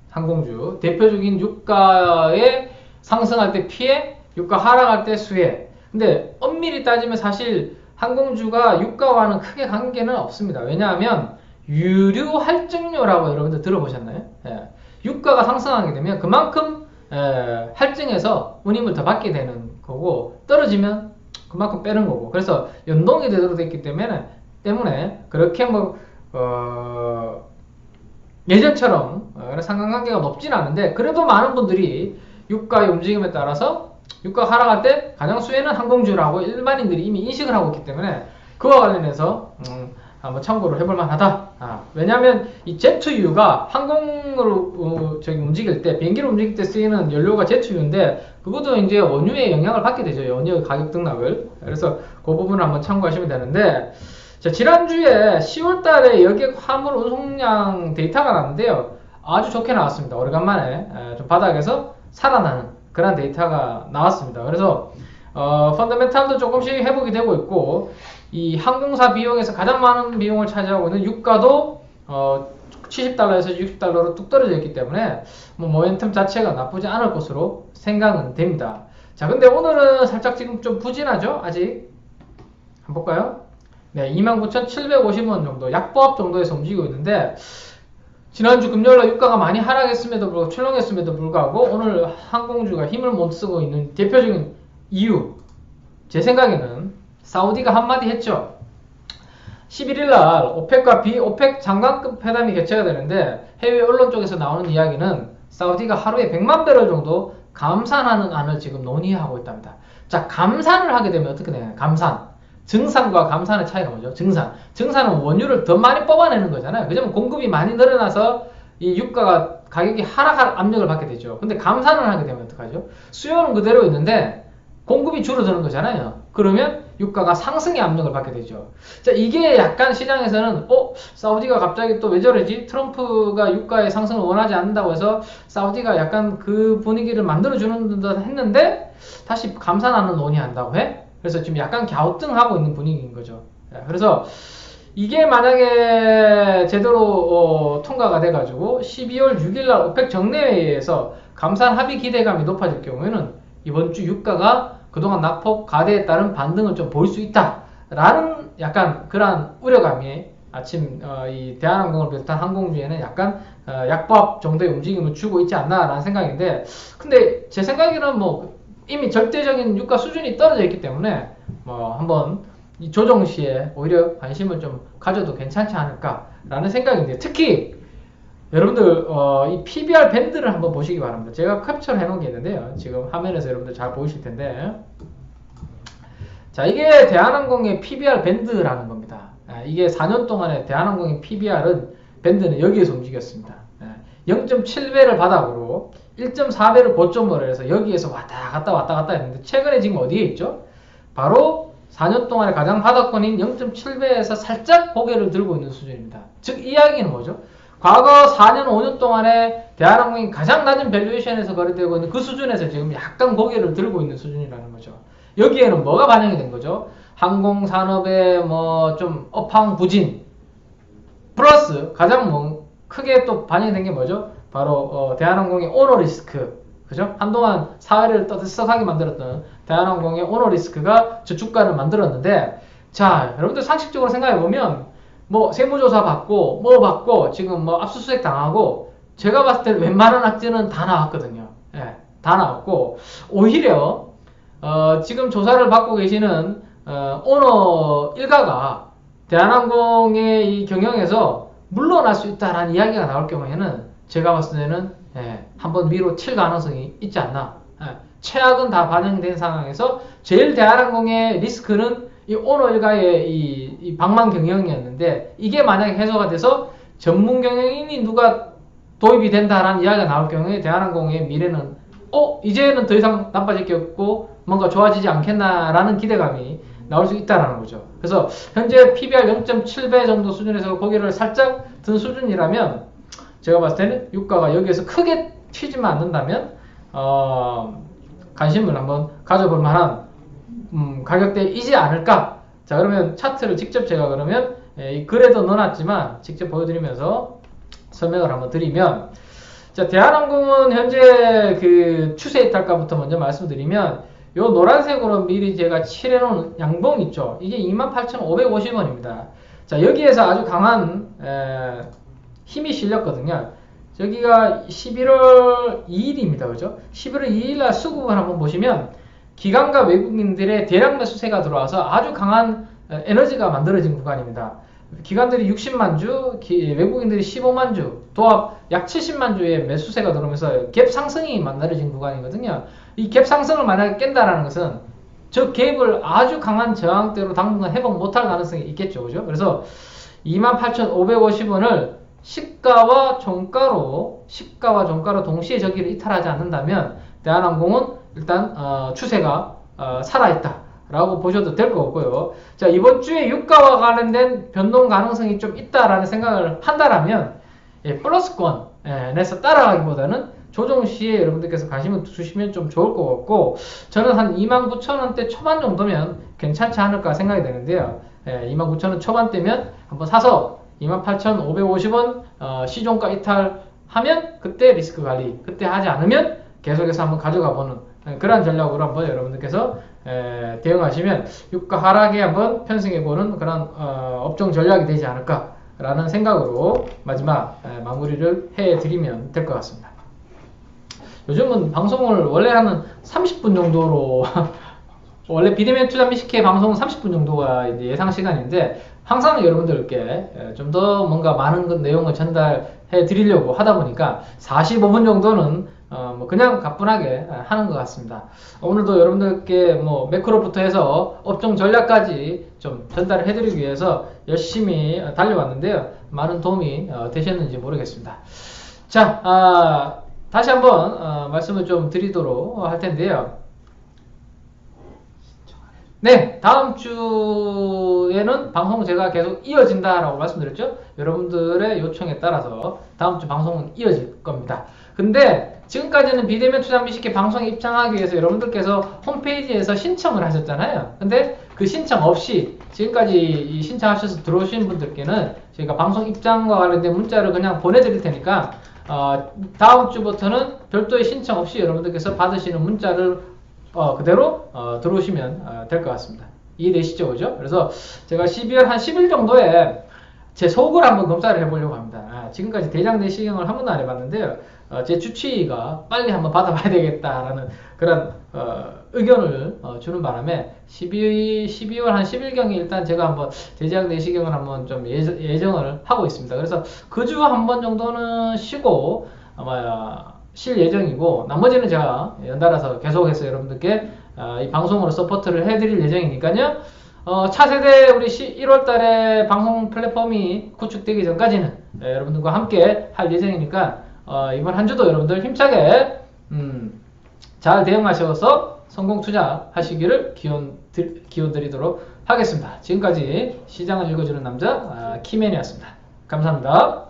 항공주. 대표적인 유가에 상승할 때 피해, 유가 하락할 때 수혜. 근데 엄밀히 따지면 사실 항공주가 유가와는 크게 관계는 없습니다. 왜냐하면 유류 할증료라고 여러분들 들어보셨나요? 유가가 상승하게 되면 그만큼 할증해서 운임을 더 받게 되는 거고 떨어지면 그만큼 빼는 거고 그래서 연동이 되도록 됐기 때문에 그렇게 예전처럼 상관관계가 높진 않은데 그래도 많은 분들이 유가의 움직임에 따라서 유가 하락할 때 가장 수혜는 항공주라고 일반인들이 이미 인식을 하고 있기 때문에 그와 관련해서 한번 참고를 해볼 만하다. 왜냐하면 이 제트유가 항공으로 움직일 때 비행기를 움직일 때 쓰이는 연료가 제트유인데 그것도 이제 원유의 영향을 받게 되죠. 원유 가격 등락을. 그래서 그 부분을 한번 참고하시면 되는데 자, 지난주에 10월달에 여객 화물 운송량 데이터가 나왔는데요. 아주 좋게 나왔습니다. 오래간만에 좀 바닥에서 살아나는 그런 데이터가 나왔습니다. 그래서 펀더멘탈도 조금씩 회복이 되고 있고 이 항공사 비용에서 가장 많은 비용을 차지하고 있는 유가도 70달러에서 60달러로 뚝 떨어져 있기 때문에 모멘텀 자체가 나쁘지 않을 것으로 생각은 됩니다. 자, 근데 오늘은 살짝 지금 좀 부진하죠? 아직 한번 볼까요? 네, 29,750원 정도 약보합 정도에서 움직이고 있는데 지난주 금요일날 유가가 많이 하락했음에도 불구하고 출렁했음에도 불구하고 오늘 항공주가 힘을 못 쓰고 있는 대표적인 이유 제 생각에는 사우디가 한마디 했죠. 11일날 오펙과 비오펙 장관급 회담이 개최가 되는데 해외 언론 쪽에서 나오는 이야기는 사우디가 하루에 100만 배럴 정도 감산하는 안을 지금 논의하고 있답니다. 자, 감산을 하게 되면 어떻게 되나요? 감산. 증산과 감산의 차이가 뭐죠? 증산은 원유를 더 많이 뽑아내는 거잖아요. 그러면 공급이 많이 늘어나서 이 유가가 가격이 하락할 압력을 받게 되죠. 근데 감산을 하게 되면 어떡하죠? 수요는 그대로 있는데 공급이 줄어드는 거잖아요. 그러면 유가가 상승의 압력을 받게 되죠. 자, 이게 약간 시장에서는 사우디가 갑자기 또 왜 저러지? 트럼프가 유가의 상승을 원하지 않는다고 해서 사우디가 약간 그 분위기를 만들어주는 듯 했는데 다시 감산하는 논의한다고 해? 그래서 지금 약간 갸우뚱하고 있는 분위기인 거죠. 그래서 이게 만약에 제대로 통과가 돼가지고 12월 6일날 오펙 정례회의에서 감산 합의 기대감이 높아질 경우에는 이번 주 유가가 그동안 낙폭 가대에 따른 반등을 좀 볼 수 있다 라는 약간 그러한 우려감이 아침 이 대한항공을 비롯한 항공주에는 약간 약밥 정도의 움직임을 주고 있지 않나라는 생각인데, 근데 제 생각에는 뭐 이미 절대적인 유가 수준이 떨어져 있기 때문에 뭐 한번 이 조정 시에 오히려 관심을 좀 가져도 괜찮지 않을까라는 생각인데, 특히 여러분들 이 PBR 밴드를 한번 보시기 바랍니다. 제가 캡처를 해놓은 게 있는데요. 지금 화면에서 여러분들 잘 보이실 텐데, 자, 이게 대한항공의 PBR 밴드라는 겁니다. 이게 4년 동안에 대한항공의 PBR은 밴드는 여기에서 움직였습니다. 0.7배를 바닥으로 1.4배를 고점으로 해서 여기에서 왔다 갔다 했는데, 최근에 지금 어디에 있죠? 바로 4년 동안에 가장 바닥권인 0.7배에서 살짝 고개를 들고 있는 수준입니다. 즉 이야기는 뭐죠? 과거 4년, 5년 동안에 대한항공이 가장 낮은 밸류에이션에서 거래되고 있는 그 수준에서 지금 약간 고개를 들고 있는 수준이라는 거죠. 여기에는 뭐가 반영이 된 거죠? 항공산업의 뭐 좀 업황 부진 플러스 가장 뭐 크게 또 반영이 된 게 뭐죠? 바로 대한항공의 오너 리스크, 그죠? 한동안 사회를 떠들썩하게 만들었던 대한항공의 오너 리스크가 저주가를 만들었는데, 자, 여러분들 상식적으로 생각해 보면 뭐 세무조사 받고 뭐 받고 지금 뭐 압수수색 당하고, 제가 봤을 때 웬만한 악재는 다 나왔거든요. 예, 다 나왔고, 오히려 지금 조사를 받고 계시는 오너 일가가 대한항공의 이 경영에서 물러날 수 있다라는 이야기가 나올 경우에는 제가 봤을 때는 한번 위로 칠 가능성이 있지 않나. 최악은 다 반영된 상황에서 제일 대한항공의 리스크는 이 오너 일가의 이 방만 경영이었는데, 이게 만약에 해소가 돼서 전문 경영인이 누가 도입이 된다라는 이야기가 나올 경우에 대한항공의 미래는 이제는 더 이상 나빠질 게 없고 뭔가 좋아지지 않겠나라는 기대감이 나올 수 있다라는 거죠. 그래서 현재 PBR 0.7배 정도 수준에서 고개를 살짝 든 수준이라면, 제가 봤을 때는 유가가 여기에서 크게 튀지만 않는다면 관심을 한번 가져볼 만한 가격대이지 않을까. 자, 그러면 차트를 직접 제가 그러면 이 글에도 넣어놨지만 직접 보여드리면서 설명을 한번 드리면, 자, 대한항공은 현재 그 추세 이탈가부터 먼저 말씀드리면, 요 노란색으로 미리 제가 칠해놓은 양봉 있죠? 이게 28,550원입니다. 자, 여기에서 아주 강한 힘이 실렸거든요. 여기가 11월 2일입니다. 그죠? 11월 2일날 수급을 한번 보시면 기관과 외국인들의 대량 매수세가 들어와서 아주 강한 에너지가 만들어진 구간입니다. 기관들이 60만 주, 외국인들이 15만 주, 도합 약 70만 주의 매수세가 들어오면서 갭 상승이 만들어진 구간이거든요. 이 갭 상승을 만약에 깬다라는 것은 저 갭을 아주 강한 저항대로 당분간 회복 못할 가능성이 있겠죠. 그죠? 그래서 28,550원을 시가와 종가로 동시에 저기를 이탈하지 않는다면 대한항공은 일단 추세가 살아있다 라고 보셔도 될 것 같고요. 자, 이번 주에 유가와 관련된 변동 가능성이 좀 있다라는 생각을 한다라면 플러스권에서 따라가기보다는 조정 시에 여러분들께서 관심을 두시면 좀 좋을 것 같고, 저는 한 29,000원대 초반 정도면 괜찮지 않을까 생각이 되는데요. 29,000원 초반대면 한번 사서 28,550원 시종가 이탈하면 그때 리스크 관리, 그때 하지 않으면 계속해서 한번 가져가 보는 그런 전략으로 한번 여러분들께서 대응하시면 유가 하락에 한번 편승해보는 그런 업종 전략이 되지 않을까라는 생각으로 마지막 마무리를 해드리면 될 것 같습니다. 요즘은 방송을 원래 하는 30분 정도로 원래 비대면 투자 미식회 방송은 30분 정도가 이제 예상 시간인데, 항상 여러분들께 좀 더 뭔가 많은 내용을 전달해 드리려고 하다 보니까 45분 정도는 뭐 그냥 가뿐하게 하는 것 같습니다. 오늘도 여러분들께 뭐 매크로부터 해서 업종 전략까지 좀 전달을 해드리기 위해서 열심히 달려왔는데요. 많은 도움이 되셨는지 모르겠습니다. 자, 다시 한번 말씀을 좀 드리도록 할 텐데요. 네, 다음 주에는 방송 제가 계속 이어진다라고 말씀드렸죠. 여러분들의 요청에 따라서 다음 주 방송은 이어질 겁니다. 근데 지금까지는 비대면 투자 미식회 방송에 입장하기 위해서 여러분들께서 홈페이지에서 신청을 하셨잖아요. 근데 그 신청 없이 지금까지 신청하셔서 들어오신 분들께는 저희가 방송 입장과 관련된 문자를 그냥 보내드릴 테니까 다음 주부터는 별도의 신청 없이 여러분들께서 받으시는 문자를 그대로 들어오시면 될 것 같습니다. 이해되시죠? 그죠? 그래서 제가 12월 한 10일 정도에 제 속을 한번 검사를 해보려고 합니다. 지금까지 대장 내시경을 한 번도 안 해봤는데요. 제 주치의가 빨리 한번 받아봐야 되겠다라는 그런 의견을 주는 바람에 12월 한 10일경에 일단 제가 한번 대장 내시경을 한번 좀 예정을 하고 있습니다. 그래서 그 주 한 번 정도는 쉬고 아마 쉴 예정이고, 나머지는 제가 연달아서 계속해서 여러분들께 이 방송으로 서포트를 해드릴 예정이니까요. 차세대 우리 1월 달에 방송 플랫폼이 구축되기 전까지는 여러분들과 함께 할 예정이니까 이번 한 주도 여러분들 힘차게 잘 대응하셔서 성공 투자하시기를 기원 드리도록 하겠습니다. 지금까지 시장을 읽어주는 남자 키맨이었습니다. 감사합니다.